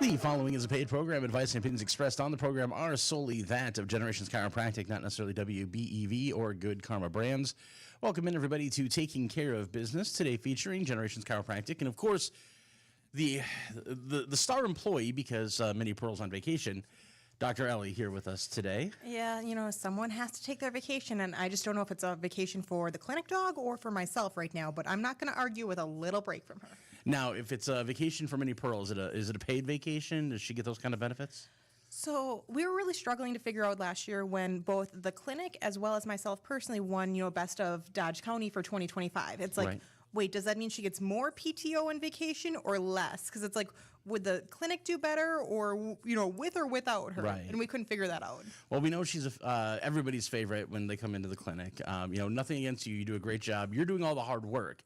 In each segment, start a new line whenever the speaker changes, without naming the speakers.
The following is a paid program. Advice and opinions expressed on the program are solely that of Generations Chiropractic, not necessarily WBEV or Good Karma Brands. Welcome in, everybody, to Taking Care of Business, today featuring Generations Chiropractic. And, of course, the star employee, because Minnie Pearl's on vacation, Dr. Ellie here with us today.
Yeah, someone has to take their vacation, and I just don't know if it's a vacation for the clinic dog or for myself right now, but I'm not going to argue with a little break from her.
Now, if it's a vacation for Minnie Pearl, is it a paid vacation? Does she get those kind of benefits?
So we were really struggling to figure out last year when both the clinic as well as myself personally won, Best of Dodge County for 2025. It's like,
Right.
Wait, does that mean she gets more PTO and vacation or less? Because it's like, would the clinic do better or, with or without her?
Right.
And we couldn't figure that out.
Well, we know she's everybody's favorite when they come into the clinic. Nothing against you. You do a great job. You're doing all the hard work.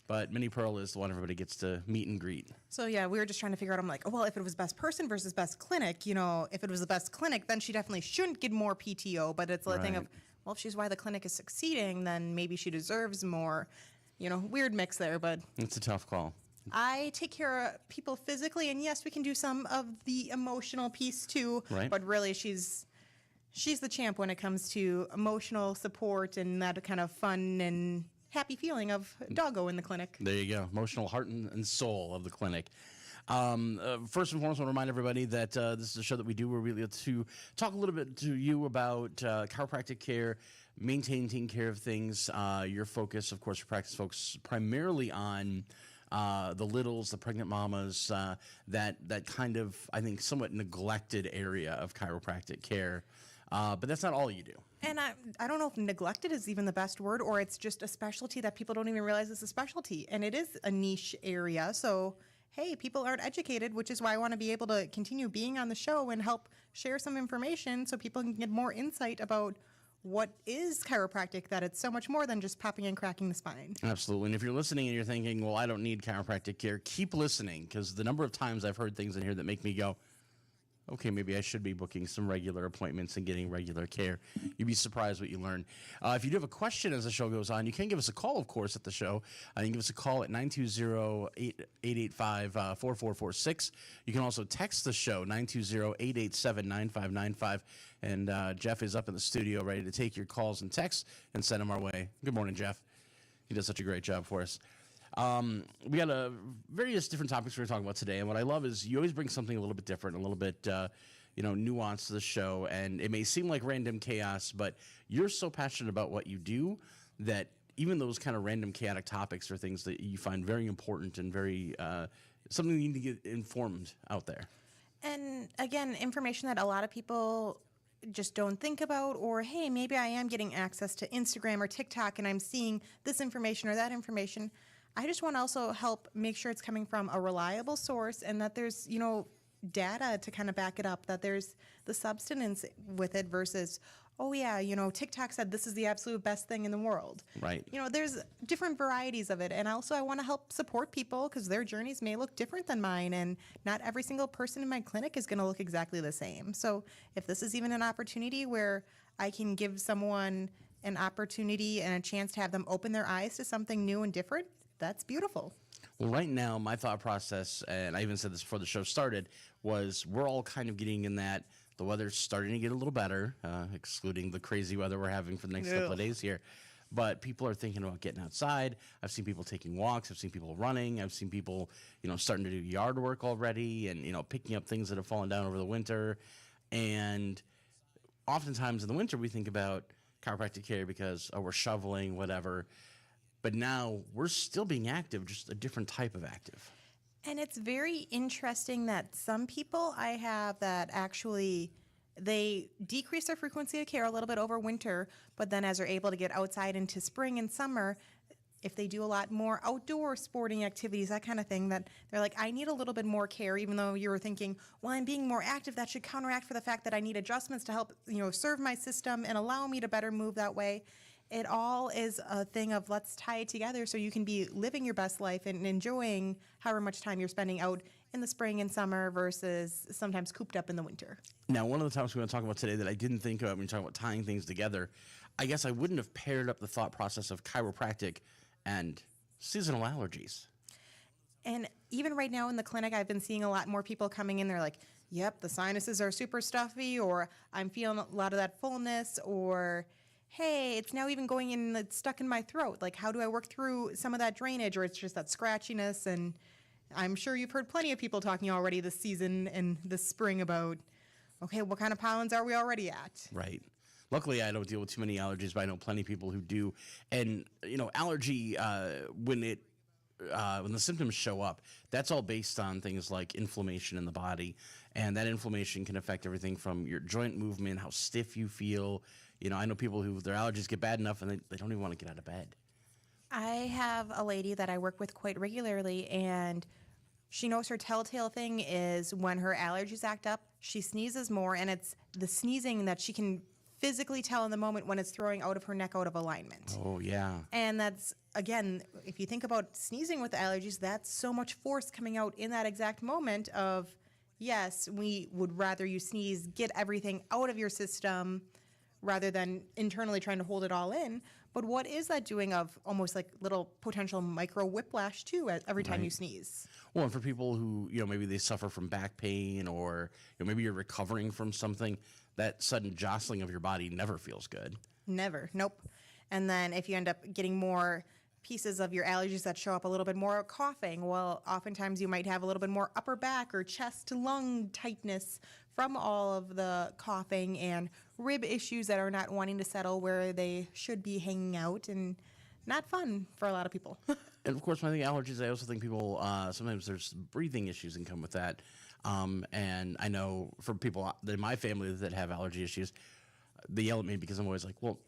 But Minnie Pearl is the one everybody gets to meet and greet.
So, yeah, we were just trying to figure out, I'm like, if it was best person versus best clinic, if it was the best clinic, then she definitely shouldn't get more PTO. But it's the thing of, if she's why the clinic is succeeding, then maybe she deserves more. Weird mix there, but
It's a tough call.
I take care of people physically, and yes, we can do some of the emotional piece too.
Right.
But really, she's the champ when it comes to emotional support and that kind of fun and happy feeling of doggo in the clinic.
There you go. Emotional heart and soul of the clinic. First and foremost, I want to remind everybody that this is a show that we do where we get to talk a little bit to you about chiropractic care, taking care of things. Your focus, of course, your practice focus primarily on the littles, the pregnant mamas, that kind of, I think, somewhat neglected area of chiropractic care. But that's not all you do.
And I don't know if neglected is even the best word, or it's just a specialty that people don't even realize is a specialty. And it is a niche area. So, hey, people aren't educated, which is why I want to be able to continue being on the show and help share some information so people can get more insight about what is chiropractic, that it's so much more than just popping and cracking the spine.
Absolutely. And if you're listening and you're thinking, well, I don't need chiropractic care, keep listening, because the number of times I've heard things in here that make me go, okay, maybe I should be booking some regular appointments and getting regular care. You'd be surprised what you learn. If you do have a question as the show goes on, you can give us a call, of course, at the show. You can give us a call at 920-885-4446. You can also text the show, 920-887-9595. And Jeff is up in the studio ready to take your calls and texts and send them our way. Good morning, Jeff. He does such a great job for us. We got various different topics we're talking about today, and what I love is you always bring something a little bit different, a little bit, nuanced to the show, and it may seem like random chaos, but you're so passionate about what you do that even those kind of random chaotic topics are things that you find very important and very something you need to get informed out there.
And again, information that a lot of people just don't think about, or hey, maybe I am getting access to Instagram or TikTok and I'm seeing this information or that information. I just want to also help make sure it's coming from a reliable source and that there's, data to kind of back it up, that there's the substance with it versus, TikTok said this is the absolute best thing in the world.
Right.
There's different varieties of it. And also I want to help support people because their journeys may look different than mine. And not every single person in my clinic is going to look exactly the same. So if this is even an opportunity where I can give someone an opportunity and a chance to have them open their eyes to something new and different, that's beautiful.
Well, right now, my thought process, and I even said this before the show started, was we're all kind of getting in that the weather's starting to get a little better, excluding the crazy weather we're having for the next couple of days here. But people are thinking about getting outside. I've seen people taking walks. I've seen people running. I've seen people, starting to do yard work already and, picking up things that have fallen down over the winter. And oftentimes in the winter, we think about chiropractic care because, we're shoveling, whatever. But now we're still being active, just a different type of active.
And it's very interesting that some people I have that actually they decrease their frequency of care a little bit over winter, but then as they're able to get outside into spring and summer, if they do a lot more outdoor sporting activities, that kind of thing, that they're like, I need a little bit more care, even though you were thinking, well, I'm being more active. That should counteract for the fact that I need adjustments to help, serve my system and allow me to better move that way. It all is a thing of let's tie it together so you can be living your best life and enjoying however much time you're spending out in the spring and summer versus sometimes cooped up in the winter.
Now, one of the topics we're going to talk about today that I didn't think about when you're talking about tying things together, I guess I wouldn't have paired up the thought process of chiropractic and seasonal allergies.
And even right now in the clinic, I've been seeing a lot more people coming in. They're like, yep, the sinuses are super stuffy, or I'm feeling a lot of that fullness, or hey, it's now even going in, it's stuck in my throat. Like, how do I work through some of that drainage, or it's just that scratchiness? And I'm sure you've heard plenty of people talking already this season and this spring about, okay, what kind of pollens are we already at?
Right. Luckily, I don't deal with too many allergies, but I know plenty of people who do. And, allergy, when the symptoms show up, that's all based on things like inflammation in the body. And that inflammation can affect everything from your joint movement, how stiff you feel. I know people who their allergies get bad enough and they don't even want to get out of bed.
I have a lady that I work with quite regularly, and she knows her telltale thing is when her allergies act up, she sneezes more, and it's the sneezing that she can physically tell in the moment when it's throwing out of her neck out of alignment.
Oh, yeah.
And that's, again, if you think about sneezing with allergies, that's so much force coming out in that exact moment of, yes, we would rather you sneeze, get everything out of your system rather than internally trying to hold it all in. But what is that doing of almost like little potential micro whiplash too every time you sneeze?
Well, and for people who, maybe they suffer from back pain, or maybe you're recovering from something, that sudden jostling of your body never feels good.
Never. Nope. And then if you end up getting more pieces of your allergies that show up a little bit more coughing, well, oftentimes you might have a little bit more upper back or chest to lung tightness from all of the coughing, and rib issues that are not wanting to settle where they should be hanging out, and not fun for a lot of people.
And of course, when I think allergies, I also think people, sometimes there's breathing issues that come with that. And I know for people in my family that have allergy issues, they yell at me because I'm always like, well,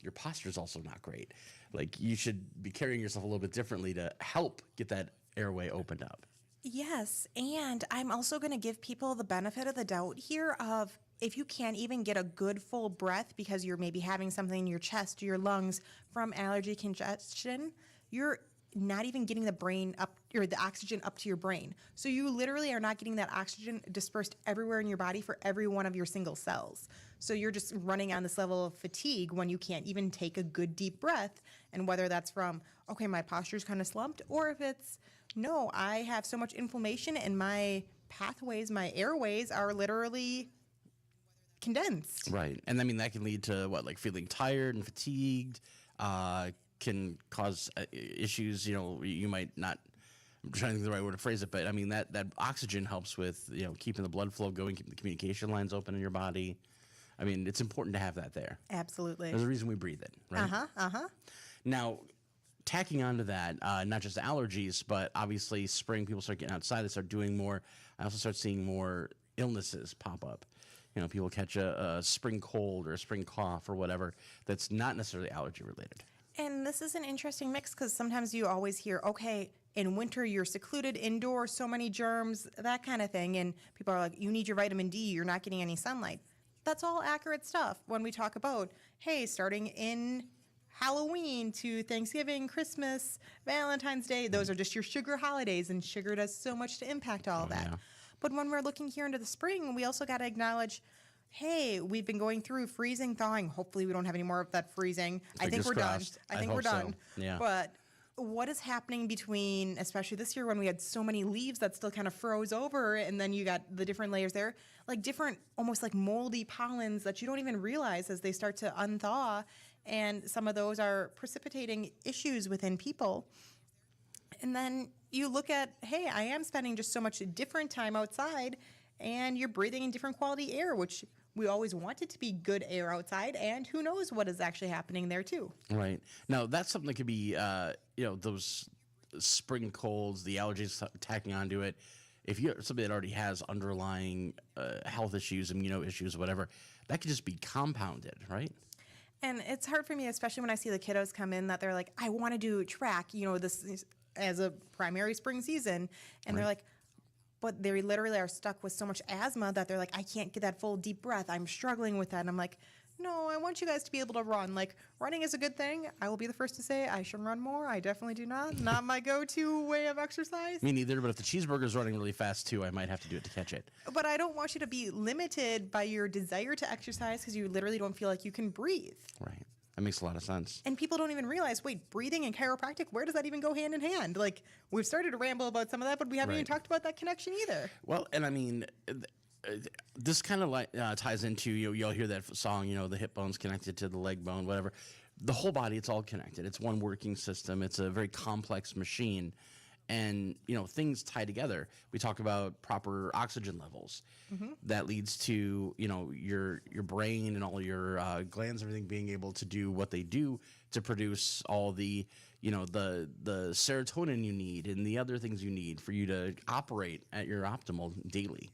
your posture's also not great. Like, you should be carrying yourself a little bit differently to help get that airway opened up.
Yes, and I'm also going to give people the benefit of the doubt here of, if you can't even get a good full breath because you're maybe having something in your chest or your lungs from allergy congestion, you're not even getting the brain up, or the oxygen up to your brain. So you literally are not getting that oxygen dispersed everywhere in your body for every one of your single cells. So you're just running on this level of fatigue when you can't even take a good deep breath. And whether that's from, okay, my posture's kind of slumped, or if it's, no, I have so much inflammation and my pathways, my airways are literally condensed.
Right. And I mean, that can lead to like feeling tired and fatigued, can cause issues, you might not, I'm trying to think of the right word to phrase it, but I mean, that oxygen helps with, keeping the blood flow going, keeping the communication lines open in your body. I mean, it's important to have that there.
Absolutely.
There's a reason we breathe it, right? Now, tacking onto that, not just allergies, but obviously spring, people start getting outside, they start doing more. I also start seeing more illnesses pop up. People catch a spring cold or a spring cough or whatever that's not necessarily allergy related.
And this is an interesting mix because sometimes you always hear, okay, in winter you're secluded indoors, so many germs, that kind of thing. And people are like, you need your vitamin D, you're not getting any sunlight. That's all accurate stuff when we talk about, hey, starting in Halloween to Thanksgiving, Christmas, Valentine's Day, those are just your sugar holidays, and sugar does so much to impact all of that.
Yeah.
But when we're looking here into the spring, we also got to acknowledge, hey, we've been going through freezing, thawing. Hopefully we don't have any more of that freezing. I think we're done. I think we're done.
So. Yeah.
But what is happening between, especially this year when we had so many leaves that still kind of froze over, and then you got the different layers there, like different, almost like moldy pollens that you don't even realize as they start to unthaw. And some of those are precipitating issues within people. And then you look at, hey, I am spending just so much different time outside, and you're breathing in different quality air, which we always want it to be good air outside, and who knows what is actually happening there too.
Right. Now, that's something that could be, those spring colds, the allergies tacking onto it. If you're somebody that already has underlying health issues, immuno issues, whatever, that could just be compounded, right?
And it's hard for me, especially when I see the kiddos come in that they're like, I want to do track, this is as a primary spring season. And they're like, but they literally are stuck with so much asthma that they're like, I can't get that full deep breath. I'm struggling with that. And I'm like, no, I want you guys to be able to run. Like, running is a good thing. I will be the first to say I should run more. I definitely do not. Not my go-to way of exercise.
Me neither, but if the cheeseburger's running really fast too, I might have to do it to catch it.
But I don't want you to be limited by your desire to exercise because you literally don't feel like you can breathe.
Right. That makes a lot of sense.
And people don't even realize, wait, breathing and chiropractic, where does that even go hand in hand? Like, we've started to ramble about some of that, but we haven't even talked about that connection either.
Well, and I mean, this kind of like ties into, you'll hear that song, the hip bone's connected to the leg bone, whatever. The whole body, it's all connected. It's one working system. It's a very complex machine. And, things tie together. We talk about proper oxygen levels. That leads to, your brain and all your glands, everything being able to do what they do to produce all the, the serotonin you need and the other things you need for you to operate at your optimal daily.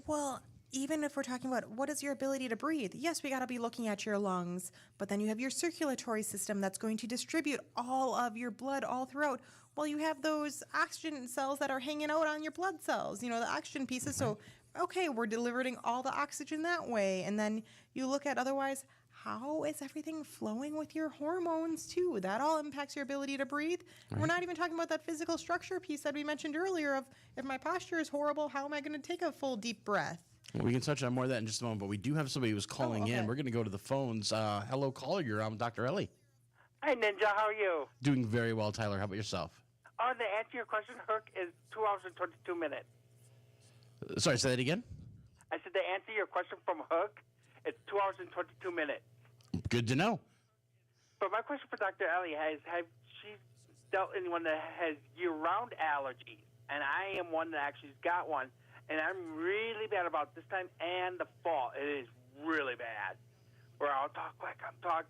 Well, even if we're talking about what is your ability to breathe, yes, we got to be looking at your lungs, but then you have your circulatory system that's going to distribute all of your blood all throughout. Well, you have those oxygen cells that are hanging out on your blood cells, the oxygen pieces. So, okay, we're delivering all the oxygen that way. And then you look at otherwise, how is everything flowing with your hormones too? That all impacts your ability to breathe. Right. We're not even talking about that physical structure piece that we mentioned earlier of if my posture is horrible, how am I going to take a full deep breath?
Well, we can touch on more of that in just a moment, but we do have somebody who's calling in. We're going to go to the phones. Hello, caller. You're on Dr. Ellie.
Hi, Ninja. How are you?
Doing very well, Tyler. How about yourself?
The answer to your question, Hook, is 2 hours and 22 minutes.
Sorry, say that again?
I said the answer to your question from Hook is 2 hours and 22 minutes.
Good to know.
But my question for Dr. Ellie have she dealt with anyone that has year-round allergies? And I am one that actually's got one. And I'm really bad about this time and the fall. It is really bad. Where I'll talk like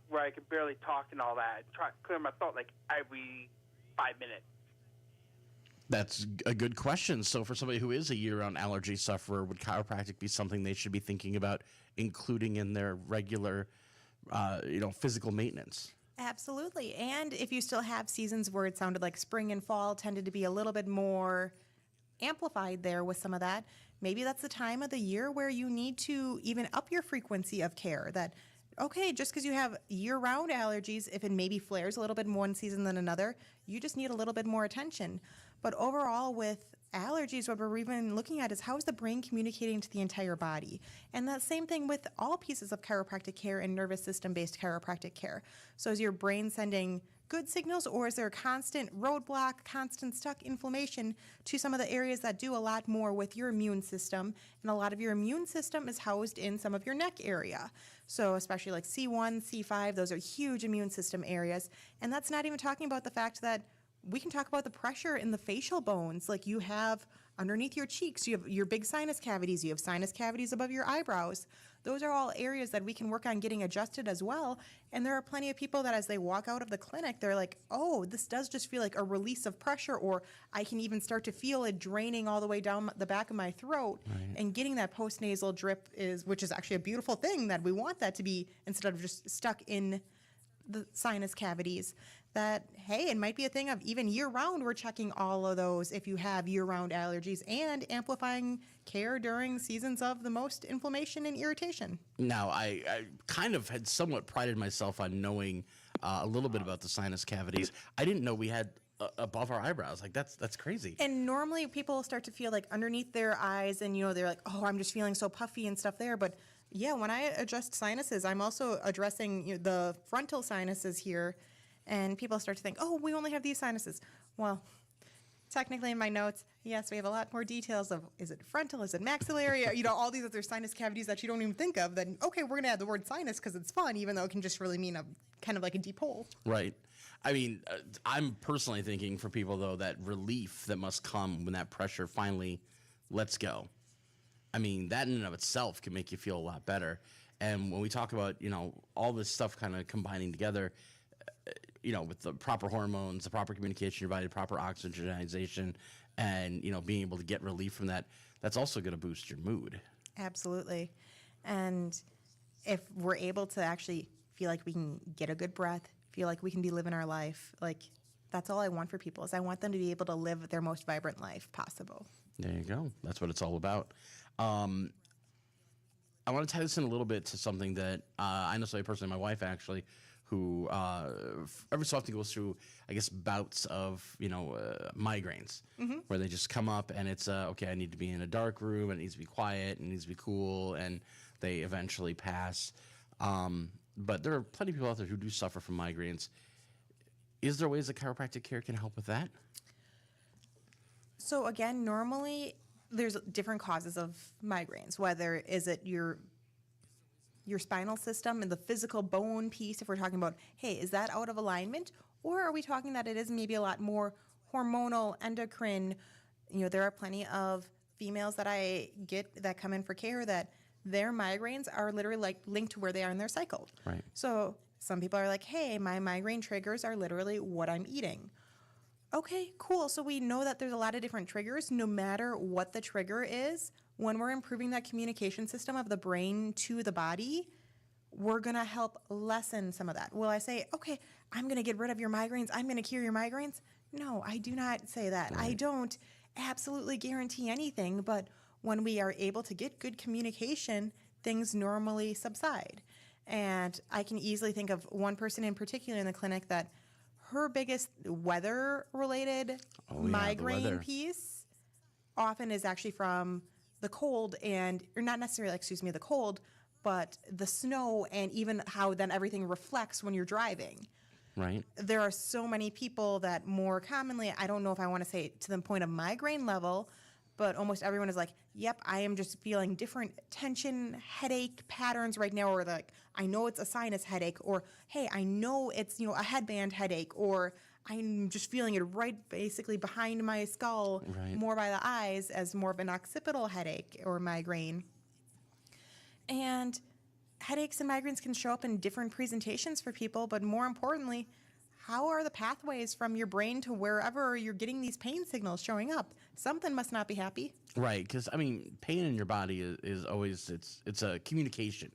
where I can barely talk and all that. Try to clear my throat like every 5 minutes.
That's a good question. So for somebody who is a year-round allergy sufferer, would chiropractic be something they should be thinking about including in their regular, physical maintenance?
Absolutely. And if you still have seasons where it sounded like spring and fall tended to be a little bit more amplified there with some of that, maybe that's the time of the year where you need to even up your frequency of care. That, okay, just because you have year-round allergies, if it maybe flares a little bit more one season than another, you just need a little bit more attention. But overall, with allergies, what we're even looking at is how is the brain communicating to the entire body? And that same thing with all pieces of chiropractic care and nervous system-based chiropractic care. So is your brain sending good signals, or is there a constant roadblock, constant stuck inflammation to some of the areas that do a lot more with your immune system? And a lot of your immune system is housed in some of your neck area. So especially like C1, C5, those are huge immune system areas. And that's not even talking about the fact that we can talk about the pressure in the facial bones. Like you have underneath your cheeks, you have your big sinus cavities, you have sinus cavities above your eyebrows. Those are all areas that we can work on getting adjusted as well. And there are plenty of people that as they walk out of the clinic, they're like, oh, this does just feel like a release of pressure, or I can even start to feel it draining all the way down the back of my throat. Right. And getting that postnasal drip which is actually a beautiful thing that we want that to be, instead of just stuck in the sinus cavities, that, hey, it might be a thing of even year-round we're checking all of those if you have year-round allergies and amplifying care during seasons of the most inflammation and irritation.
Now, I kind of had somewhat prided myself on knowing a little bit about the sinus cavities. I didn't know we had above our eyebrows. Like, that's crazy.
And normally people start to feel like underneath their eyes and, they're like, oh, I'm just feeling so puffy and stuff there. But yeah, when I adjust sinuses, I'm also addressing the frontal sinuses here. And people start to think, oh, we only have these sinuses. Well, technically in my notes, yes, we have a lot more details of, is it frontal, is it maxillary, all these other sinus cavities that you don't even think of. Then, okay, we're going to add the word sinus because it's fun, even though it can just really mean a kind of like a deep hole.
Right. I mean, I'm personally thinking for people, though, that relief that must come when that pressure finally lets go. I mean, that in and of itself can make you feel a lot better. And when we talk about, all this stuff kind of combining together, with the proper hormones, the proper communication in your body, proper oxygenization, and, being able to get relief from that, that's also going to boost your mood.
Absolutely. And if we're able to actually feel like we can get a good breath, feel like we can be living our life, like that's all I want for people is I want them to be able to live their most vibrant life possible. There
you go. That's what it's all about. I want to tie this in a little bit to something that I know somebody personally, my wife actually, who every so often goes through, I guess, bouts of, migraines, where they just come up and it's, okay, I need to be in a dark room, and it needs to be quiet, and it needs to be cool, and they eventually pass. but there are plenty of people out there who do suffer from migraines. Is there ways that chiropractic care can help with that?
So again, normally there's different causes of migraines. Whether is it your spinal system and the physical bone piece, if we're talking about, hey, is that out of alignment? Or are we talking that it is maybe a lot more hormonal, endocrine? There are plenty of females that I get that come in for care that their migraines are literally like linked to where they are in their cycle.
Right.
So some people are like, hey, my migraine triggers are literally what I'm eating. Okay, cool. So we know that there's a lot of different triggers, no matter what the trigger is. When we're improving that communication system of the brain to the body, we're going to help lessen some of that. Will I say, okay, I'm going to get rid of your migraines, I'm going to cure your migraines? No, I do not say that. Right. I don't absolutely guarantee anything, but when we are able to get good communication, things normally subside. And I can easily think of one person in particular in the clinic that her biggest weather-related migraine piece often is actually from the cold or not necessarily, the cold, but the snow and even how then everything reflects when you're driving.
Right.
There are so many people that more commonly, I don't know if I want to say to the point of migraine level, but almost everyone is like, yep, I am just feeling different tension, headache patterns right now, or like, I know it's a sinus headache, or hey, I know it's, a headband headache, or I'm just feeling it right basically behind my skull,
right,
more by the eyes as more of an occipital headache or migraine. And headaches and migraines can show up in different presentations for people, but more importantly, how are the pathways from your brain to wherever you're getting these pain signals showing up? Something must not be happy.
Right, because, pain in your body is always, it's a communication,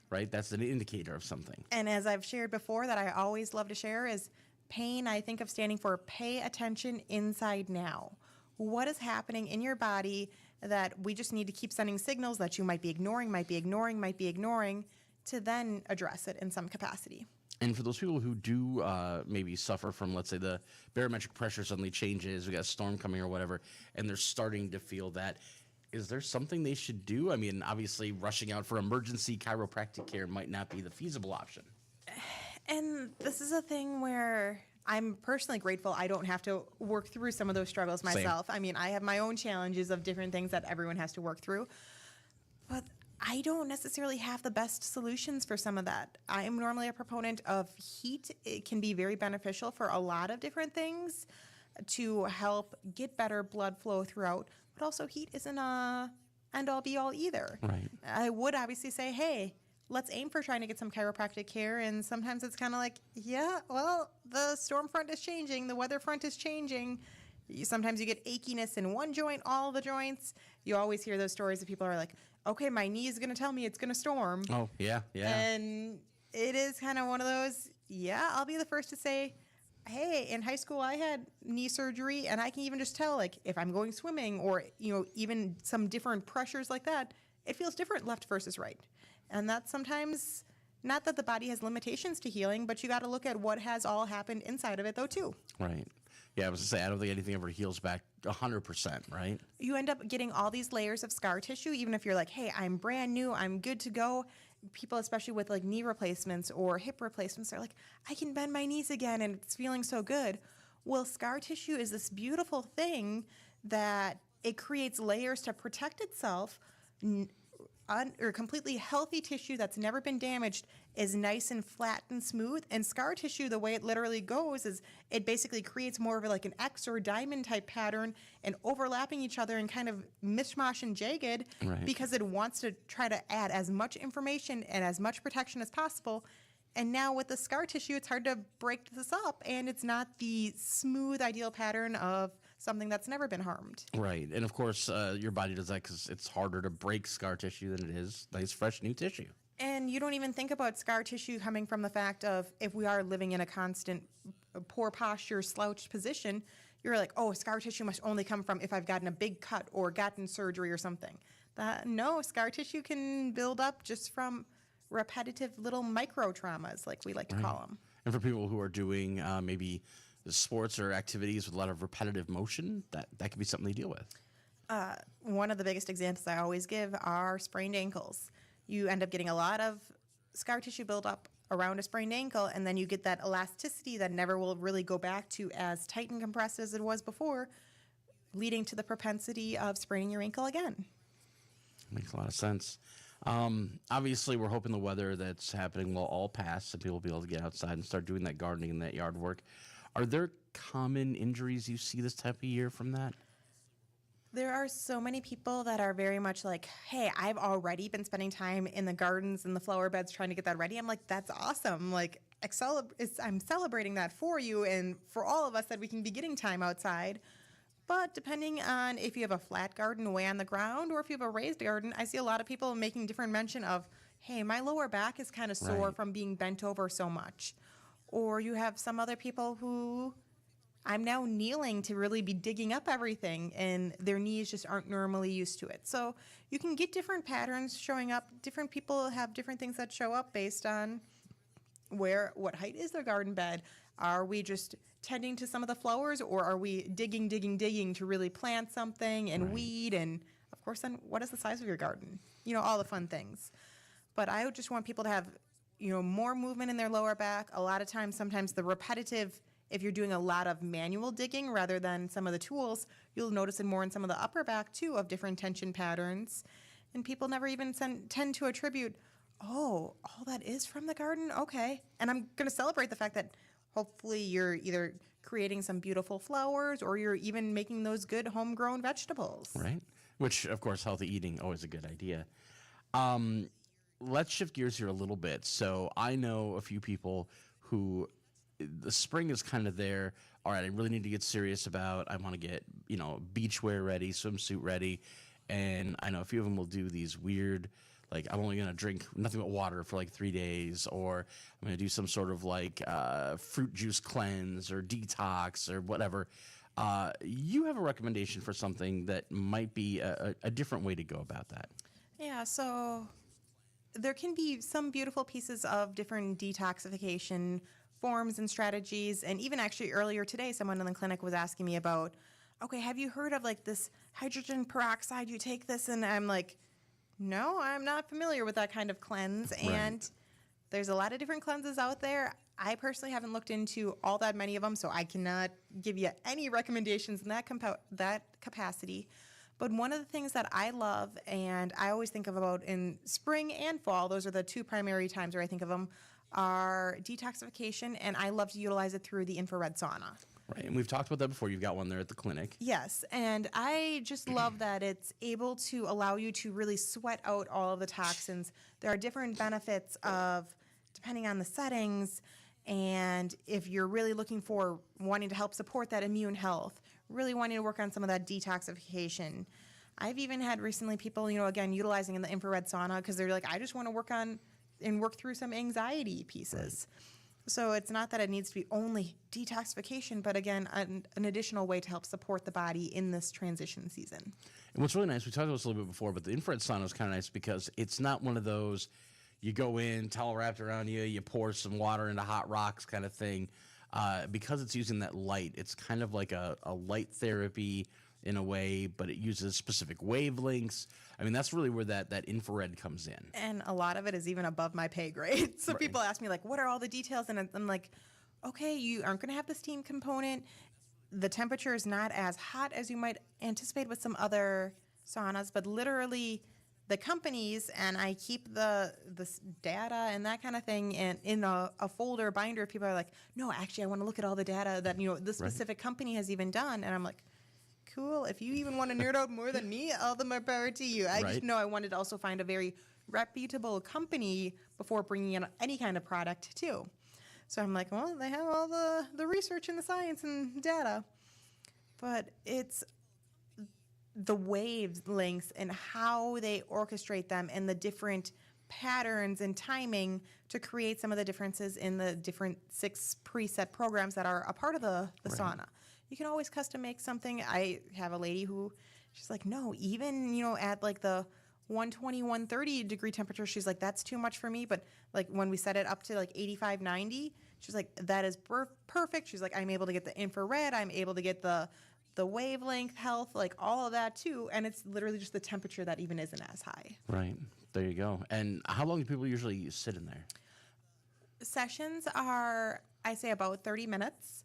right? That's an indicator of something.
And as I've shared before, that I always love to share is pain, I think of standing for pay attention inside now. What is happening in your body that we just need to keep sending signals that you might be ignoring to then address it in some capacity.
And for those people who do maybe suffer from, let's say, the barometric pressure suddenly changes, we got a storm coming or whatever, and they're starting to feel that, is there something they should do? Obviously, rushing out for emergency chiropractic care might not be the feasible option.
And this is a thing where I'm personally grateful I don't have to work through some of those struggles myself.
Same.
I have my own challenges of different things that everyone has to work through. But I don't necessarily have the best solutions for some of that. I am normally a proponent of heat. It can be very beneficial for a lot of different things to help get better blood flow throughout, but also heat isn't a end-all be-all either.
Right.
I would obviously say, hey, let's aim for trying to get some chiropractic care, and sometimes it's kind of like, yeah, well, the storm front is changing, the weather front is changing. Sometimes you get achiness in one joint, all the joints. You always hear those stories of people who are like, okay, my knee is going to tell me it's going to storm.
Oh, yeah.
And it is kind of one of those, I'll be the first to say, hey, in high school I had knee surgery, and I can even just tell, like, if I'm going swimming or, even some different pressures like that, it feels different left versus right. And that's sometimes, not that the body has limitations to healing, but you got to look at what has all happened inside of it, though, too.
Right. Yeah, I was going to say, I don't think anything ever heals back 100%, right?
You end up getting all these layers of scar tissue, even if you're like, hey, I'm brand new, I'm good to go. People, especially with like knee replacements or hip replacements, are like, I can bend my knees again and it's feeling so good. Well, scar tissue is this beautiful thing that it creates layers to protect itself. Or completely healthy tissue that's never been damaged is nice and flat and smooth. And scar tissue, the way it literally goes is it basically creates more of like an X or diamond type pattern and overlapping each other and kind of mishmash and jagged,
right,
because it wants to try to add as much information and as much protection as possible. And now with the scar tissue, it's hard to break this up, and it's not the smooth, ideal pattern of something that's never been harmed.
Right. And of course, your body does that because it's harder to break scar tissue than it is nice, fresh, new tissue.
And you don't even think about scar tissue coming from the fact of if we are living in a constant poor posture, slouched position, you're like, oh, scar tissue must only come from if I've gotten a big cut or gotten surgery or something. No, scar tissue can build up just from repetitive little micro traumas, like we like to call them.
And for people who are doing maybe sports or activities with a lot of repetitive motion, that could be something they deal with.
One of the biggest examples I always give are sprained ankles. You end up getting a lot of scar tissue buildup around a sprained ankle, and then you get that elasticity that never will really go back to as tight and compressed as it was before, leading to the propensity of spraining your ankle again.
Makes a lot of sense. Obviously, we're hoping the weather that's happening will all pass and people will be able to get outside and start doing that gardening and that yard work. Are there common injuries you see this type of year from that?
There are so many people that are very much like, hey, I've already been spending time in the gardens and the flower beds trying to get that ready. I'm like, that's awesome. Like, I'm celebrating that for you and for all of us that we can be getting time outside. But depending on if you have a flat garden way on the ground or if you have a raised garden, I see a lot of people making different mention of, hey, my lower back is kind of sore
Right.
from being bent over so much. Or you have some other people who I'm now kneeling to really be digging up everything, and their knees just aren't normally used to it. So you can get different patterns showing up. Different people have different things that show up based on what height is their garden bed. Are we just tending to some of the flowers, or are we digging to really plant something and
Right.
weed? And of course, then what is the size of your garden? All the fun things. But I would just want people to have, more movement in their lower back. A lot of times, sometimes the repetitive, if you're doing a lot of manual digging rather than some of the tools, you'll notice it more in some of the upper back too of different tension patterns. And people never even tend to attribute, oh, all that is from the garden? Okay. And I'm going to celebrate the fact that hopefully you're either creating some beautiful flowers or you're even making those good homegrown vegetables.
Right. Which, of course, healthy eating, always a good idea. Let's shift gears here a little bit. So I know a few people who the spring is kind of there. All right, I really need to get serious about, I want to get, beachwear ready, swimsuit ready. And I know a few of them will do these weird, like, I'm only going to drink nothing but water for like 3 days, or I'm going to do some sort of like fruit juice cleanse or detox or whatever. You have a recommendation for something that might be a different way to go about that.
Yeah, so there can be some beautiful pieces of different detoxification forms and strategies. And even actually earlier today, someone in the clinic was asking me about, okay, have you heard of like this hydrogen peroxide? You take this, and I'm like, no, I'm not familiar with that kind of cleanse.
Right.
And there's a lot of different cleanses out there. I personally haven't looked into all that many of them, so I cannot give you any recommendations in that capacity. But one of the things that I love and I always think of about in spring and fall, those are the two primary times where I think of them, are detoxification, and I love to utilize it through the infrared sauna.
Right, and we've talked about that before. You've got one there at the clinic.
Yes, and I just love that it's able to allow you to really sweat out all of the toxins. There are different benefits of, depending on the settings, and if you're really looking for wanting to help support that immune health, really wanting to work on some of that detoxification. I've even had recently people, again, utilizing in the infrared sauna because they're like, I just want to work through some anxiety pieces. Right. So it's not that it needs to be only detoxification, but again, an additional way to help support the body in this transition season.
And what's really nice, we talked about this a little bit before, but the infrared sauna is kind of nice because it's not one of those, you go in, towel wrapped around you, you pour some water into hot rocks kind of thing. Because it's using that light, it's kind of like a light therapy in a way, but it uses specific wavelengths. I mean, that's really where that infrared comes in.
And a lot of it is even above my pay grade. So
Right.
people ask me, like, what are all the details? And I'm like, okay, you aren't going to have the steam component. The temperature is not as hot as you might anticipate with some other saunas, but literally the companies, and I keep the data and that kind of thing in a folder binder. People are like, no, actually, I want to look at all the data that this specific company has even done. And I'm like, cool. If you even want to nerd out more than me, all the more power to you. I just know I wanted to also find a very reputable company before bringing in any kind of product too. So I'm like, well, they have all the research and the science and data, but it's the wavelengths and how they orchestrate them and the different patterns and timing to create some of the differences in the different 6 preset programs that are a part of the sauna. You can always custom make something. I have a lady who, she's like, no, even, at like the 120, 130 degree temperature, she's like, that's too much for me. But like when we set it up to like 85, 90, she's like, that is perfect. She's like, I'm able to get the infrared. I'm able to get the wavelength health, like all of that too. And it's literally just the temperature that even isn't as high.
Right. There you go. And how long do people usually sit in there?
Sessions are, I say, about 30 minutes.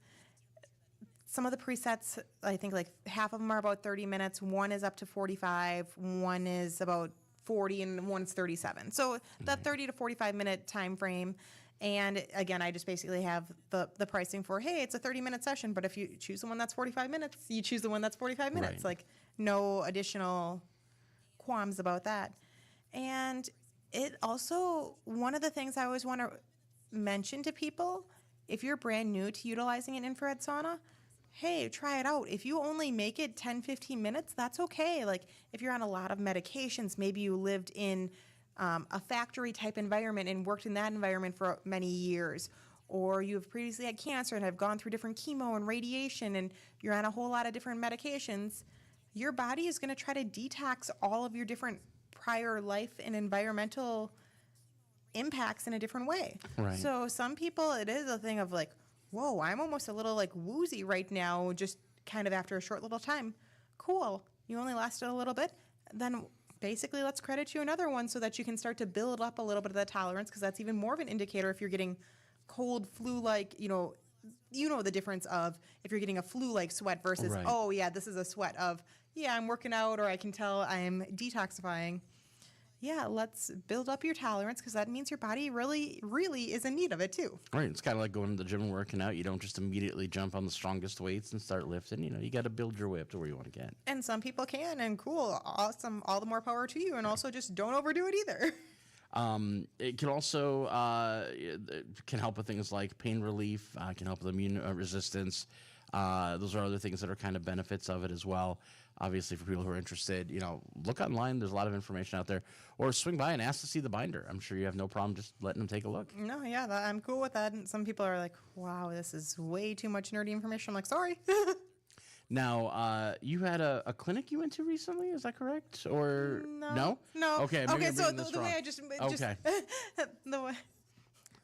Some of the presets, I think like half of them are about 30 minutes. One is up to 45. One is about 40, and one's 37. So that 30 to 45-minute time frame. And again, I just basically have the pricing for, hey, it's a 30-minute session, but if you choose the one that's 45 minutes, you choose the one that's 45 minutes.
Right.
Like no additional qualms about that. And it also, one of the things I always want to mention to people, if you're brand new to utilizing an infrared sauna, hey, try it out. If you only make it 10, 15 minutes, that's okay. Like if you're on a lot of medications, maybe you lived in a factory type environment and worked in that environment for many years, or you've previously had cancer and have gone through different chemo and radiation and you're on a whole lot of different medications, your body is going to try to detox all of your different prior life and environmental impacts in a different way.
Right.
So some people, it is a thing of like, whoa, I'm almost a little like woozy right now, just kind of after a short little time. Cool. You only lasted a little bit. Then basically let's credit you another one so that you can start to build up a little bit of that tolerance, because that's even more of an indicator if you're getting cold flu-like, you know the difference of if you're getting a flu-like sweat versus,
Right.
oh yeah, this is a sweat of, yeah, I'm working out, or I can tell I'm detoxifying. Yeah, let's build up your tolerance, because that means your body really, really is in need of it too.
Right. It's kind of like going to the gym and working out. You don't just immediately jump on the strongest weights and start lifting. You got to build your way up to where you want to get.
And some people can, and cool, awesome, all the more power to you. And also just don't overdo it either.
It can also it can help with things like pain relief, can help with immune resistance. Those are other things that are kind of benefits of it as well. Obviously, for people who are interested, look online. There's a lot of information out there. Or swing by and ask to see the binder. I'm sure you have no problem just letting them take a look.
No, yeah, I'm cool with that. And some people are like, wow, this is way too much nerdy information. I'm like, sorry.
Now, you had a clinic you went to recently, is that correct? Or
No.
Okay, maybe
Okay,
I'm
so
reading this
the way
wrong.
I just
Okay.
the way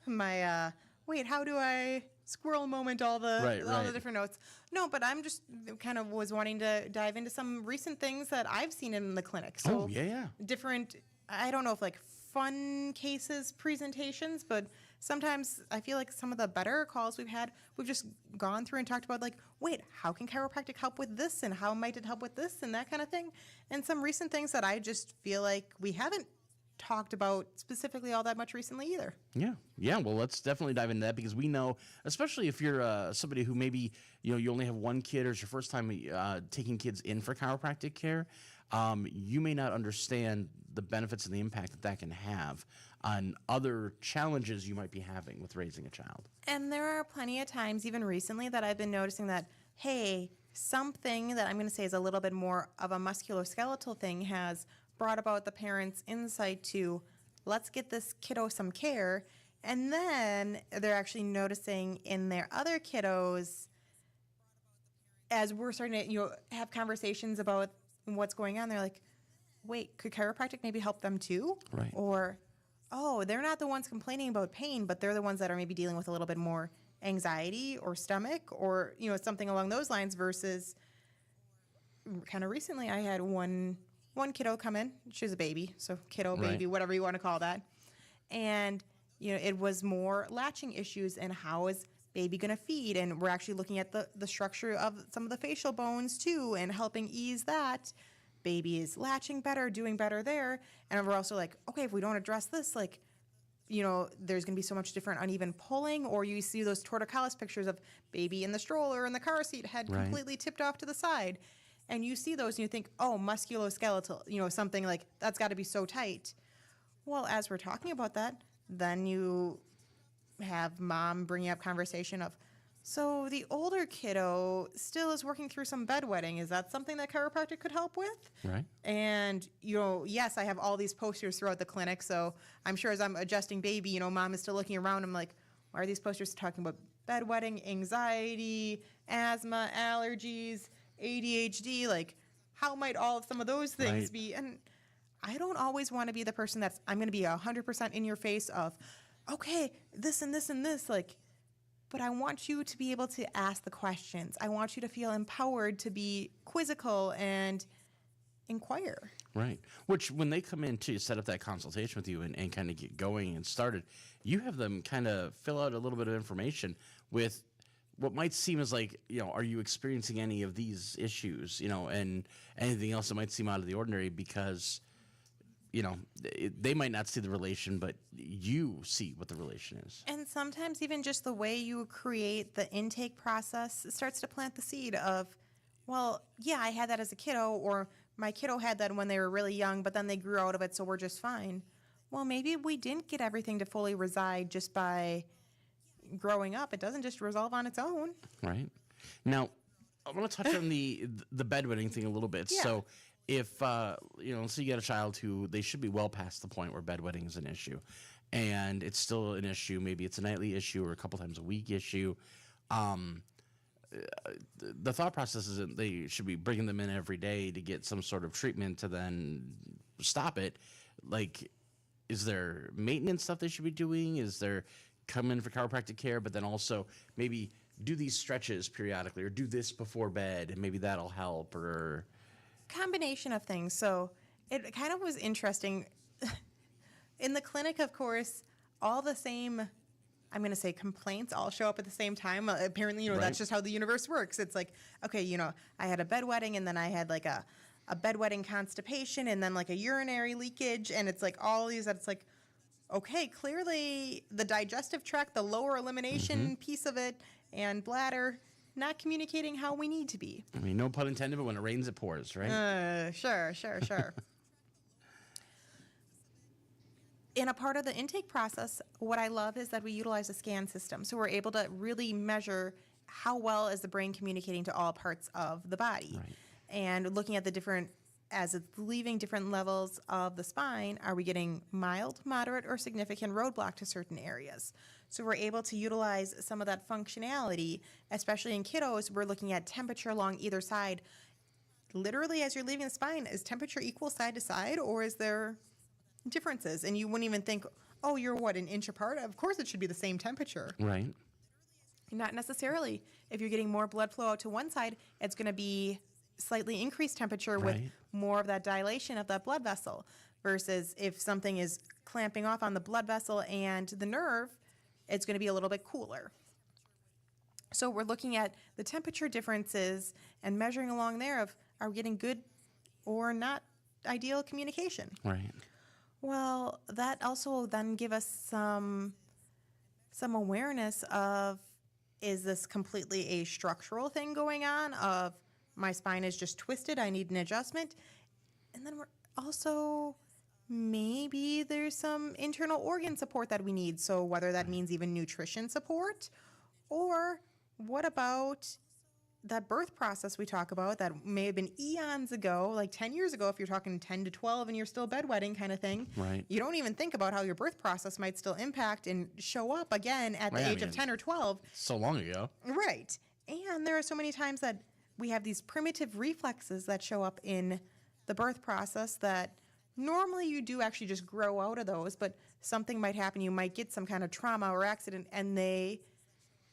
my wait, how do I squirrel moment all the
Right.
different notes? No, but I'm just kind of was wanting to dive into some recent things that I've seen in the clinic. So
yeah.
different, I don't know if like fun cases, presentations, but sometimes I feel like some of the better calls we've had, we've just gone through and talked about like, wait, how can chiropractic help with this, and how might it help with this, and that kind of thing. And some recent things that I just feel like we haven't talked about specifically all that much recently either.
Yeah. Well, let's definitely dive into that, because we know, especially if you're somebody who maybe you only have one kid, or it's your first time taking kids in for chiropractic care, you may not understand the benefits and the impact that can have on other challenges you might be having with raising a child.
And there are plenty of times, even recently, that I've been noticing that, hey, something that I'm going to say is a little bit more of a musculoskeletal thing has brought about the parents' insight to, let's get this kiddo some care. And then they're actually noticing in their other kiddos, as we're starting to have conversations about what's going on, they're like, wait, could chiropractic maybe help them too?
Right.
Or, oh, they're not the ones complaining about pain, but they're the ones that are maybe dealing with a little bit more anxiety or stomach or, something along those lines, versus kind of recently I had one kiddo come in. She was a baby, so kiddo, baby,
Right.
whatever you want to call that. And, it was more latching issues and how is baby going to feed. And we're actually looking at the structure of some of the facial bones too and helping ease that. Baby is latching better, doing better there. And we're also like, okay, if we don't address this, like, there's going to be so much different uneven pulling, or you see those torticollis pictures of baby in the stroller in the car seat, head
Right.
completely tipped off to the side. And you see those and you think, oh, musculoskeletal, something like that's got to be so tight. Well, as we're talking about that, then you have mom bringing up conversation of, so the older kiddo still is working through some bedwetting. Is that something that chiropractic could help with?
Right.
And, yes, I have all these posters throughout the clinic. So I'm sure as I'm adjusting baby, mom is still looking around. I'm like, why are these posters talking about bedwetting, anxiety, asthma, allergies, ADHD? Like, how might all of some of those things
Right.
be? And I don't always want to be the person that's, I'm going to be 100% in your face of, okay, this and this and this, like, but I want you to be able to ask the questions. I want you to feel empowered to be quizzical and inquire.
Right. Which, when they come in to set up that consultation with you and kind of get going and started, you have them kind of fill out a little bit of information with what might seem as like, are you experiencing any of these issues, and anything else that might seem out of the ordinary, because, they might not see the relation, but you see what the relation is.
And sometimes even just the way you create the intake process starts to plant the seed of, well, yeah, I had that as a kiddo, or my kiddo had that when they were really young, but then they grew out of it, so we're just fine. Well, maybe we didn't get everything to fully reside just by growing up. It doesn't just resolve on its own.
Right. Now, I want to touch on the bedwetting thing a little bit.
Yeah.
So if, so you get a child who they should be well past the point where bedwetting is an issue, and it's still an issue. Maybe it's a nightly issue or a couple times a week issue. The thought process is that they should be bringing them in every day to get some sort of treatment to then stop it. Like, is there maintenance stuff they should be doing? Is there come in for chiropractic care, but then also maybe do these stretches periodically, or do this before bed, and maybe that'll help, or
Combination of things. So it kind of was interesting. In the clinic, of course, all the same, I'm going to say, complaints all show up at the same time. Apparently,
Right.
that's just how the universe works. It's like, okay, I had a bedwetting, and then I had like a bedwetting constipation, and then like a urinary leakage, and it's like all these that it's like, okay, clearly the digestive tract, the lower elimination piece of it, and bladder not communicating how we need to be.
I mean, no pun intended, but when it rains, it pours, right?
Sure. In a part of the intake process, what I love is that we utilize a scan system. So we're able to really measure how well is the brain communicating to all parts of the body.
Right.
And looking at the different, as it's leaving different levels of the spine, are we getting mild, moderate, or significant roadblock to certain areas? So we're able to utilize some of that functionality, especially in kiddos. We're looking at temperature along either side. Literally, as you're leaving the spine, is temperature equal side to side, or is there differences? And you wouldn't even think, oh, you're an inch apart? Of course it should be the same temperature.
Right.
Not necessarily. If you're getting more blood flow out to one side, it's going to be slightly increased temperature with
Right.
more of that dilation of that blood vessel, versus if something is clamping off on the blood vessel and the nerve, it's going to be a little bit cooler. So we're looking at the temperature differences and measuring along there of, are we getting good or not ideal communication?
Right.
Well, that also will then give us some awareness of, is this completely a structural thing going on of my spine is just twisted, I need an adjustment? And then we're also, maybe there's some internal organ support that we need. So whether that means even nutrition support, or what about that birth process we talk about that may have been eons ago, like 10 years ago, if you're talking 10 to 12 and you're still bedwetting kind of thing.
Right.
You don't even think about how your birth process might still impact and show up again at the
Right, I
age of
mean,
10 or 12.
So long ago.
Right. And there are so many times that we have these primitive reflexes that show up in the birth process that normally you do actually just grow out of those, but something might happen. You might get some kind of trauma or accident and they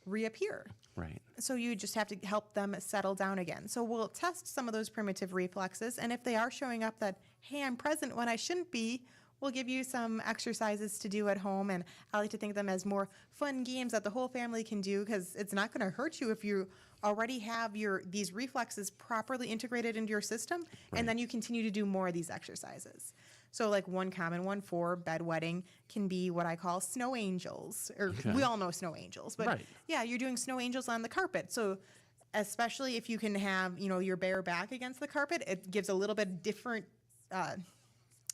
reappear.
Right.
So you just have to help them settle down again. So we'll test some of those primitive reflexes, and if they are showing up that, hey, I'm present when I shouldn't be, we'll give you some exercises to do at home. And I like to think of them as more fun games that the whole family can do, because it's not going to hurt you if you already have these reflexes properly integrated into your system,
Right.
and then you continue to do more of these exercises. So like one common one for bedwetting can be what I call snow angels, or
Okay.
we all know snow angels, but
Right.
yeah, you're doing snow angels on the carpet. So especially if you can have, your bare back against the carpet, it gives a little bit different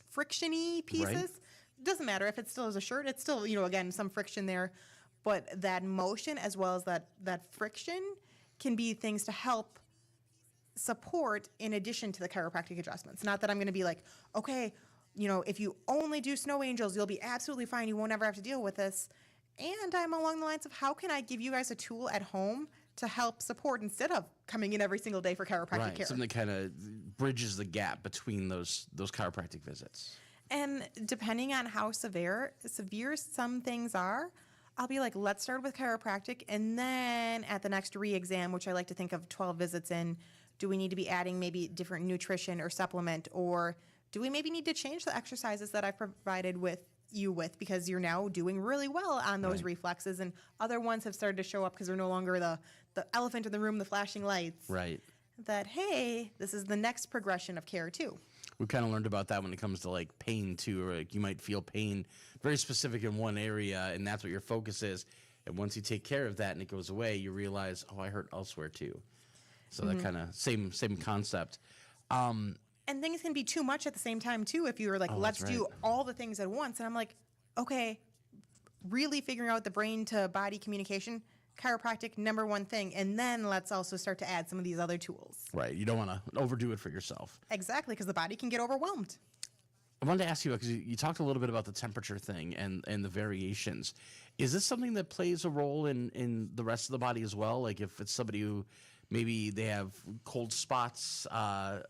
friction-y pieces.
Right.
Doesn't matter if it still is a shirt, it's still, again, some friction there. But that motion as well as that friction can be things to help support in addition to the chiropractic adjustments. Not that I'm going to be like, okay, if you only do snow angels, you'll be absolutely fine. You won't ever have to deal with this. And I'm along the lines of, how can I give you guys a tool at home to help support instead of coming in every single day for chiropractic
Right.
care?
Something that kind of bridges the gap between those chiropractic visits.
And depending on how severe some things are, I'll be like, let's start with chiropractic. And then at the next re-exam, which I like to think of 12 visits in, do we need to be adding maybe different nutrition or supplement, or do we maybe need to change the exercises that I provided you with because you're now doing really well on those reflexes, and other ones have started to show up because they're no longer the elephant in the room, the flashing lights.
Right.
That, hey, this is the next progression of care too.
We kind of learned about that when it comes to like pain too, or like you might feel pain very specific in one area, and that's what your focus is. And once you take care of that and it goes away, you realize, oh, I hurt elsewhere too. So that kind of same concept.
And things can be too much at the same time too. If you were like, let's do all the things at once, and I'm like, okay, really figuring out the brain to body communication. Chiropractic, number one thing, and then let's also start to add some of these other tools.
Right. You don't want to overdo it for yourself.
Exactly, because the body can get overwhelmed.
I wanted to ask you, because you talked a little bit about the temperature thing and the variations. Is this something that plays a role in the rest of the body as well? Like if it's somebody who maybe they have cold spots,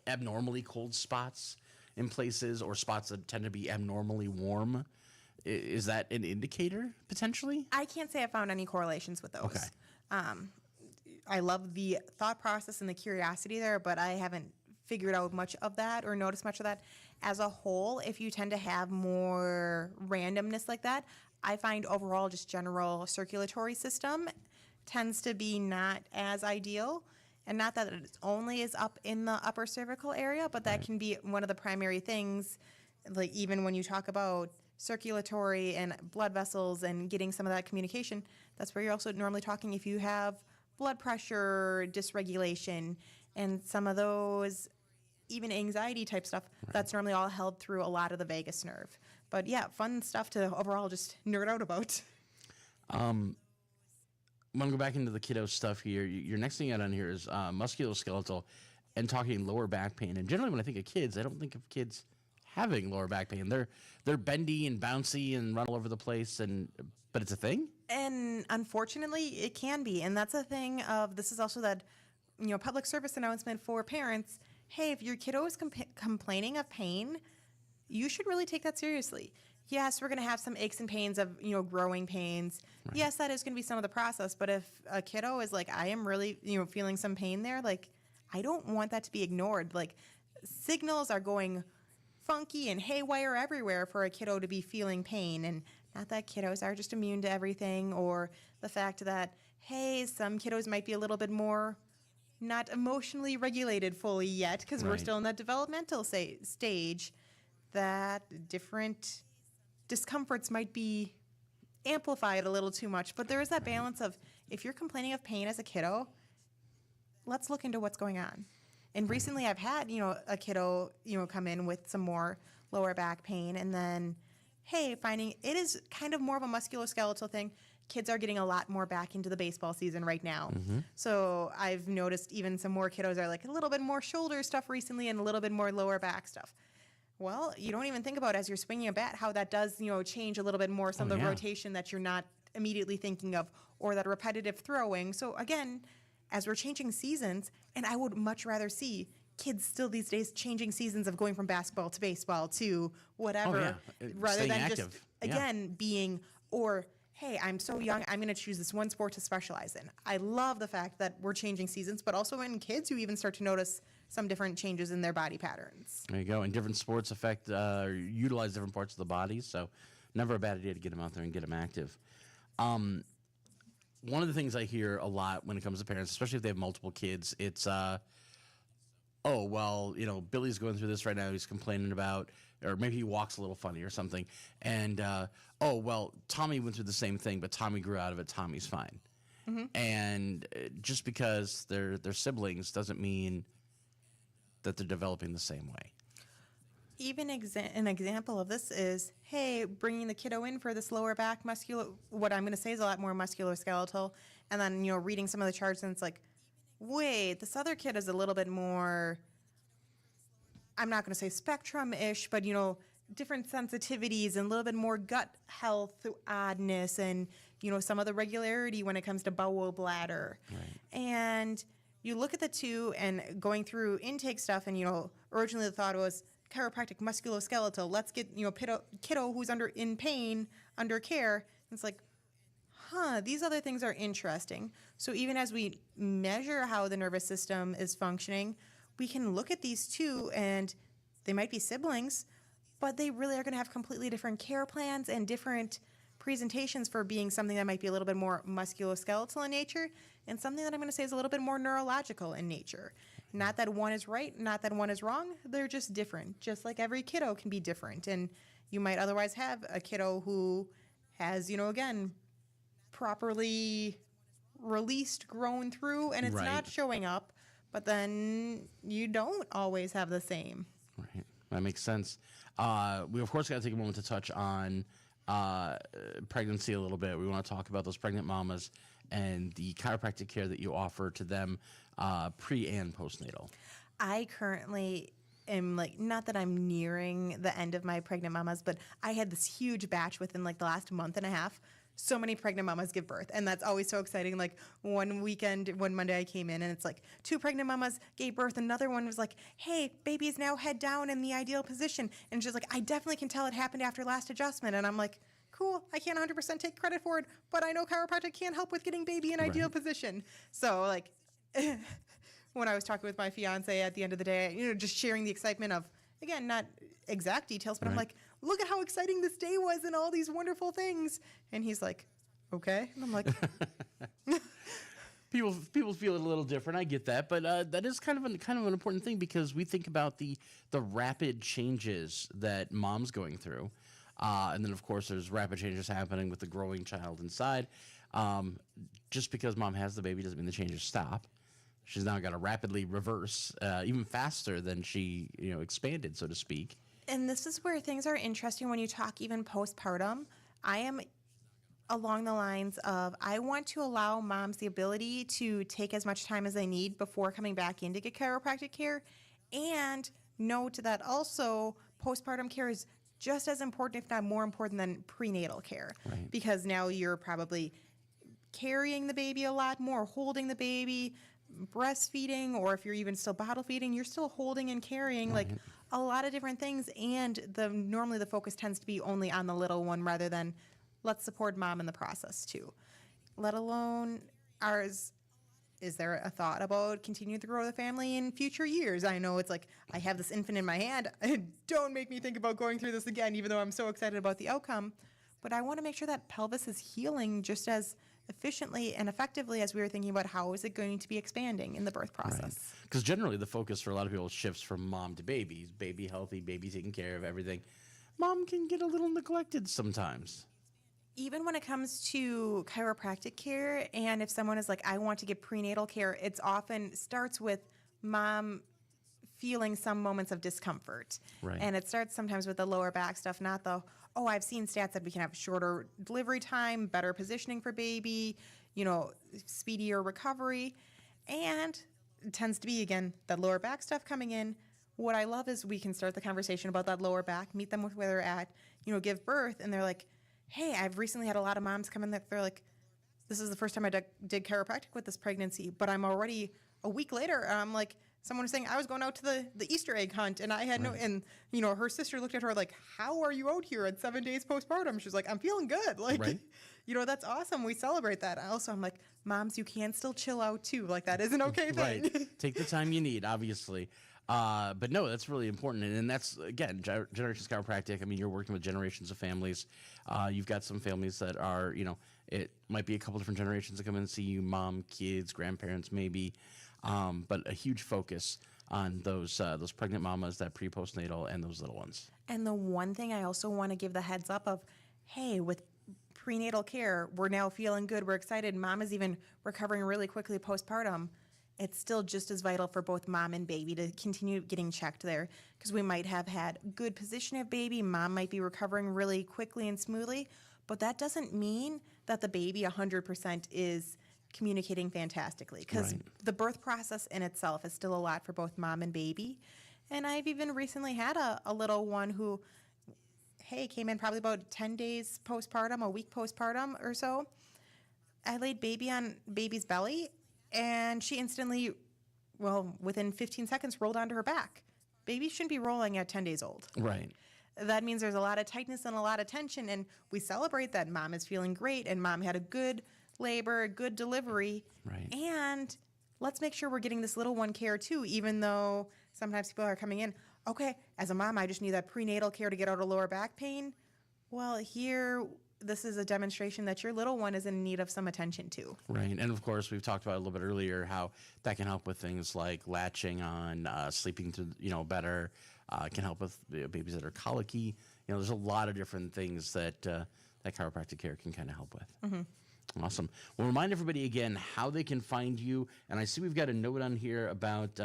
abnormally cold spots in places, or spots that tend to be abnormally warm, is that an indicator potentially?
I can't say I found any correlations with those.
Okay.
I love the thought process and the curiosity there, but I haven't figured out much of that or noticed much of that. As a whole, if you tend to have more randomness like that, I find overall just general circulatory system tends to be not as ideal. And not that it only is up in the upper cervical area, but that can be one of the primary things. Like even when you talk about circulatory and blood vessels and getting some of that communication, that's where you're also normally talking if you have blood pressure dysregulation and some of those even anxiety type stuff, that's normally all held through a lot of the vagus nerve. But yeah, fun stuff to overall just nerd out about.
I'm going to go back into the kiddo stuff here. Your next thing out on here is musculoskeletal and talking lower back pain. And generally when I think of kids, I don't think of kids having lower back pain. They're bendy and bouncy and run all over the place, but it's a thing?
And unfortunately, it can be. And that's a thing of, this is also that, public service announcement for parents. Hey, if your kiddo is complaining of pain, you should really take that seriously. Yes, we're going to have some aches and pains of, growing pains. Right. Yes, that is going to be some of the process. But if a kiddo is like, I am really, feeling some pain there, like, I don't want that to be ignored. Like, signals are going funky and haywire everywhere for a kiddo to be feeling pain. And not that kiddos are just immune to everything, or the fact that, hey, some kiddos might be a little bit more not emotionally regulated fully yet because we're still in that developmental stage, that different discomforts might be amplified a little too much. But there is that balance of, if you're complaining of pain as a kiddo, let's look into what's going on. And recently I've had, a kiddo, come in with some more lower back pain, and then, hey, finding it is kind of more of a musculoskeletal thing. Kids are getting a lot more back into the baseball season right now. Mm-hmm. So I've noticed even some more kiddos are like a little bit more shoulder stuff recently and a little bit more lower back stuff. Well, you don't even think about as you're swinging a bat how that does, change a little bit more some of the rotation that you're not immediately thinking of, or that repetitive throwing. So again, as we're changing seasons, and I would much rather see kids still these days changing seasons of going from basketball to baseball to whatever, rather
Staying
than
active.
just, again, being, or, hey, I'm so young, I'm going to choose this one sport to specialize in. I love the fact that we're changing seasons, but also in kids who even start to notice some different changes in their body patterns.
There you go. And different sports affect or utilize different parts of the body, so never a bad idea to get them out there and get them active. One of the things I hear a lot when it comes to parents, especially if they have multiple kids, it's, Billy's going through this right now. He's complaining about, or maybe he walks a little funny or something. And, Tommy went through the same thing, but Tommy grew out of it. Tommy's fine. Mm-hmm. And just because they're siblings doesn't mean that they're developing the same way.
Even an example of this is, hey, bringing the kiddo in for this lower back what I'm going to say is a lot more musculoskeletal, and then, reading some of the charts, and it's like, wait, this other kid is a little bit more, I'm not going to say spectrum-ish, but, different sensitivities and a little bit more gut health oddness and, some of the regularity when it comes to bowel bladder. Right. And you look at the two and going through intake stuff, and, originally the thought was, chiropractic musculoskeletal, let's get kiddo who's in pain under care. And it's like, these other things are interesting. So even as we measure how the nervous system is functioning, we can look at these two, and they might be siblings, but they really are going to have completely different care plans and different presentations for being something that might be a little bit more musculoskeletal in nature and something that I'm going to say is a little bit more neurological in nature. Not that one is right, not that one is wrong. They're just different, just like every kiddo can be different. And you might otherwise have a kiddo who has, again, properly released, grown through, and it's not showing up, but then you don't always have the same.
Right. That makes sense. We, of course, got to take a moment to touch on pregnancy a little bit. We want to talk about those pregnant mamas and the chiropractic care that you offer to them pre and postnatal.
I currently am not that I'm nearing the end of my pregnant mamas, but I had this huge batch within the last month and a half. So many pregnant mamas give birth, and that's always so exciting. One Monday I came in, and it's 2 pregnant mamas gave birth. Another one was hey, baby's now head down in the ideal position. And she's I definitely can tell it happened after last adjustment. And I'm cool, I can't 100% take credit for it, but I know chiropractic can't help with getting baby in ideal position. So when I was talking with my fiance at the end of the day, just sharing the excitement of, again, not exact details, but I'm look at how exciting this day was and all these wonderful things. And he's okay. And I'm
People feel it a little different. I get that, but that is kind of an important thing because we think about the rapid changes that mom's going through, and then of course there's rapid changes happening with the growing child inside. Just because mom has the baby doesn't mean the changes stop. She's now got to rapidly reverse, even faster than she expanded, so to speak.
And this is where things are interesting when you talk even postpartum. I am along the lines of I want to allow moms the ability to take as much time as they need before coming back in to get chiropractic care, and note that also postpartum care is just as important, if not more important, than prenatal care.
Right.
Because now you're probably carrying the baby a lot more, holding the baby, breastfeeding, or if you're even still bottle feeding, you're still holding and carrying a lot of different things. And normally the focus tends to be only on the little one rather than let's support mom in the process too. Let alone ours. Is there a thought about continuing to grow the family in future years? I know it's I have this infant in my hand. Don't make me think about going through this again, even though I'm so excited about the outcome. But I want to make sure that pelvis is healing just as efficiently and effectively as we were thinking about how is it going to be expanding in the birth process.
Because generally the focus for a lot of people shifts from mom to baby. Baby healthy, baby taking care of everything. Mom can get a little neglected sometimes.
Even when it comes to chiropractic care, and if someone is I want to get prenatal care, it's often starts with mom feeling some moments of discomfort.
Right.
And it starts sometimes with the lower back stuff, not the, I've seen stats that we can have shorter delivery time, better positioning for baby, speedier recovery. And it tends to be, again, that lower back stuff coming in. What I love is we can start the conversation about that lower back, meet them with where they're at, give birth, and they're hey, I've recently had a lot of moms come in that they're this is the first time I did chiropractic with this pregnancy, but I'm already a week later. I'm someone was saying I was going out to the Easter egg hunt, and I had and her sister looked at her how are you out here at 7 days postpartum? She's I'm feeling good. That's awesome. We celebrate that. Also, I'm moms, you can still chill out too. That is an okay thing.
Right. Take the time you need, obviously. But no, that's really important. And that's, again, Generations Chiropractic. I mean, you're working with generations of families. You've got some families that are, it might be a couple different generations that come in and see you, mom, kids, grandparents, maybe. But a huge focus on those pregnant mamas, that pre-postnatal, and those little ones.
And the one thing I also want to give the heads up of, hey, with prenatal care, we're now feeling good. We're excited. Mom is even recovering really quickly postpartum. It's still just as vital for both mom and baby to continue getting checked there, because we might have had good position of baby. Mom might be recovering really quickly and smoothly, but that doesn't mean that the baby 100% is communicating fantastically, because the birth process in itself is still a lot for both mom and baby. And I've even recently had a little one who, came in probably about 10 days postpartum, a week postpartum or so. I laid baby on baby's belly, and she instantly, within 15 seconds, rolled onto her back. Baby shouldn't be rolling at 10 days old.
Right.
that means there's a lot of tightness and a lot of tension, and we celebrate that mom is feeling great and mom had a good labor, a good delivery.
Right.
And let's make sure we're getting this little one care too, even though sometimes people are coming in, okay, as a mom, I just need that prenatal care to get out of lower back pain. Well, here, this is a demonstration that your little one is in need of some attention too.
Right. And of course, we've talked about a little bit earlier how that can help with things like latching on, sleeping through, better. Can help with babies that are colicky. There's a lot of different things that that chiropractic care can kind of help with. Mm-hmm. Awesome. Well, remind everybody again how they can find you. And I see we've got a note on here about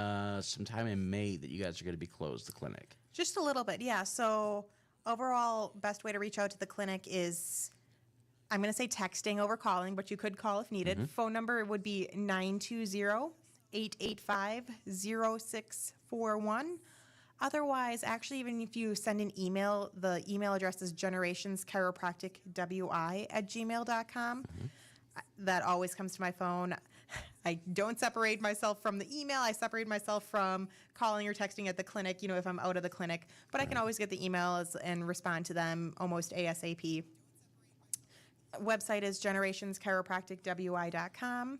some time in May that you guys are going to be closed, the clinic.
Just a little bit, yeah. So overall, best way to reach out to the clinic is, I'm going to say texting over calling, but you could call if needed. Mm-hmm. Phone number would be 920-885-0641. Otherwise, actually, even if you send an email, the email address is generationschiropracticwi@gmail.com. Mm-hmm. That always comes to my phone. I don't separate myself from the email. I separate myself from calling or texting at the clinic, if I'm out of the clinic. But I can always get the emails and respond to them almost ASAP. Website is generationschiropracticwi.com.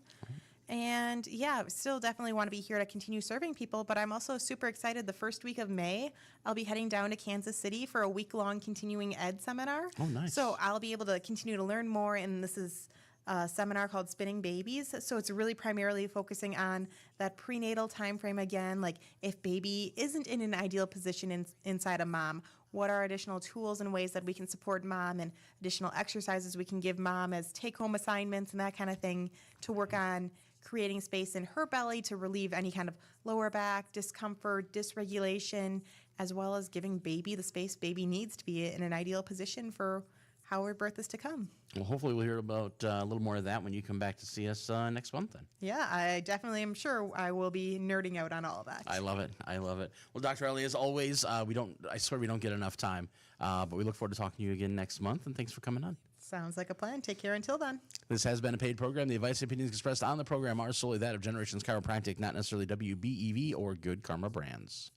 And yeah, still definitely want to be here to continue serving people, but I'm also super excited. The first week of May, I'll be heading down to Kansas City for a week-long continuing ed seminar.
Oh, nice.
So I'll be able to continue to learn more, and this is a seminar called Spinning Babies. So it's really primarily focusing on that prenatal time frame again, like if baby isn't in an ideal position inside a mom, what are additional tools and ways that we can support mom, and additional exercises we can give mom as take-home assignments and that kind of thing to work on creating space in her belly to relieve any kind of lower back discomfort, dysregulation, as well as giving baby the space baby needs to be in an ideal position for how her birth is to come.
Well, hopefully we'll hear about a little more of that when you come back to see us next month then.
Yeah, I definitely am sure I will be nerding out on all of that.
I love it. I love it. Well, Dr. Ellie, as always, I swear we don't get enough time, but we look forward to talking to you again next month, and thanks for coming on.
Sounds like a plan. Take care until then.
This has been a paid program. The advice and opinions expressed on the program are solely that of Generations Chiropractic, not necessarily WBEV or Good Karma Brands.